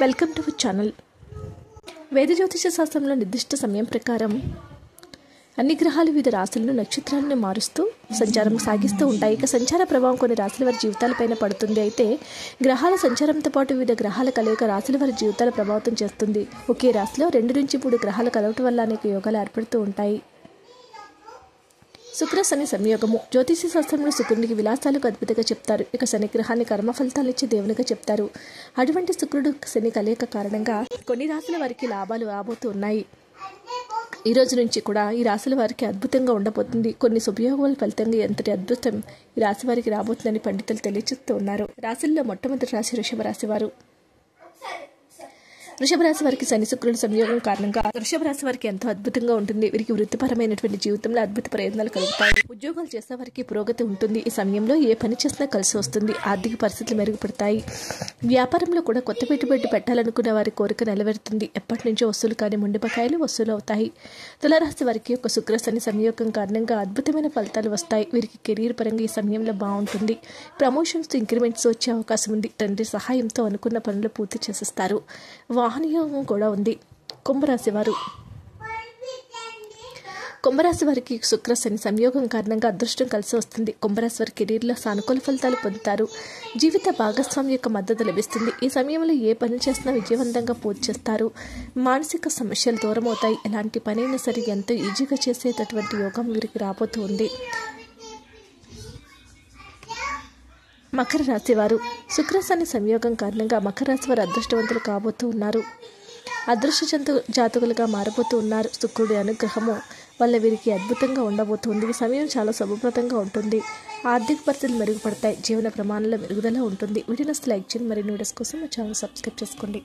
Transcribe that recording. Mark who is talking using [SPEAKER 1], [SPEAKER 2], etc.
[SPEAKER 1] Welcome to our channel. వేద జ్యోతిష శాస్త్రంలో నిర్దిష్ట సమయం ప్రకారం అన్ని గ్రహాలు వివిధ రాశులను నక్షత్రాలను మారుస్తూ సంచారం సాగిస్తూ ఉంటాయి. ఇక సంచార ప్రభావం కొన్ని రాశుల వారి జీవితాలపైన పడుతుంది. అయితే గ్రహాల సంచారంతో పాటు వివిధ గ్రహాల కలయిక రాశుల వారి జీవితాలు ప్రభావితం చేస్తుంది. ఒకే రాశిలో 2 నుంచి 3 గ్రహాలు కలవటం వల్ల అనేక యోగాలు ఏర్పడుతూ ఉంటాయి. శుక్ర శని సంయోగము. జ్యోతిష శాస్త్రంలో శుక్రునికి విలాసాలకు అద్భుతంగా చెప్తారు. ఇక శని గ్రహాన్ని కర్మ ఫలితాలు ఇచ్చే దేవునిగా చెప్తారు. అటువంటి శుక్రుడు శని కలయిక కారణంగా కొన్ని రాశుల వారికి లాభాలు రాబోతూ ఉన్నాయి. ఈ రోజు నుంచి కూడా ఈ రాశుల వారికి అద్భుతంగా ఉండబోతుంది. కొన్ని శుభయోగాల ఫలితంగా ఎంతటి అద్భుతం ఈ రాశి వారికి రాబోతుందని పండితులు తెలియజేస్తూ ఉన్నారు. రాశుల్లో మొట్టమొదటి రాశి వృషభ రాశి వారు. వృషభ రాశి వారికి శని శుక్రుడు సంయోగం కారణంగా వృషభ రాశి వారికి ఎంతో అద్భుతంగా ఉంటుంది. వీరికి వృత్తిపరమైనటువంటి జీవితంలో అద్భుత ప్రయోజనాలు కలుగుతాయి. ఉద్యోగాలు చేసే వారికి పురోగతి ఉంటుంది. ఈ సమయంలో ఏ పని చేసినా కలిసి వస్తుంది. ఆర్థిక పరిస్థితులు మెరుగుపడతాయి. వ్యాపారంలో కూడా కొత్త పెట్టుబడి పెట్టాలనుకున్న వారి కోరిక నెరవేరుతుంది. ఎప్పటి నుంచో వసూలు కాని మొండి బకాయిలు వసూలు అవుతాయి. తులారాశి వారికి ఒక శుక్ర శని సంయోగం కారణంగా అద్భుతమైన ఫలితాలు వస్తాయి. వీరికి కెరీర్ పరంగా ఈ సమయంలో బాగుంటుంది. ప్రమోషన్స్, ఇంక్రిమెంట్స్ వచ్చే అవకాశం ఉంది. తండ్రి సహాయంతో అనుకున్న పనులు పూర్తి చేసేస్తారు. వాహనయోగం కూడా ఉంది. కుంభరాశి వారు. కుంభరాశి వారికి శుక్ర శని సంయోగం కారణంగా అదృష్టం కలిసి వస్తుంది. కుంభరాశి వారి కెరీర్లో సానుకూల ఫలితాలు పొందుతారు. జీవిత భాగస్వామి యొక్క మద్దతు లభిస్తుంది. ఈ సమయంలో ఏ పని చేసినా విజయవంతంగా పూర్తి చేస్తారు. మానసిక సమస్యలు దూరం అవుతాయి. ఎలాంటి పనైనా సరే ఎంతో ఈజీగా చేసేటటువంటి యోగం వీరికి రాబోతుంది. మకర రాశి వారు. శుక్ర శని సంయోగం కారణంగా మకర రాశి వారు అదృష్టవంతులు కాబోతూ ఉన్నారు. అదృష్ట జాతకులుగా మారబోతూ ఉన్నారు. శుక్రుడి అనుగ్రహము వల్ల వీరికి అద్భుతంగా ఉండబోతుంది. ఈ సమయం చాలా శుభప్రదంగా ఉంటుంది. ఆర్థిక పరిస్థితులు మెరుగుపడతాయి. జీవన ప్రమాణాల మెరుగుదల ఉంటుంది. వీడియోని లైక్ చేయండి. మరిన్ని వీడియోస్ కోసం మా ఛానల్ సబ్స్క్రైబ్ చేసుకోండి.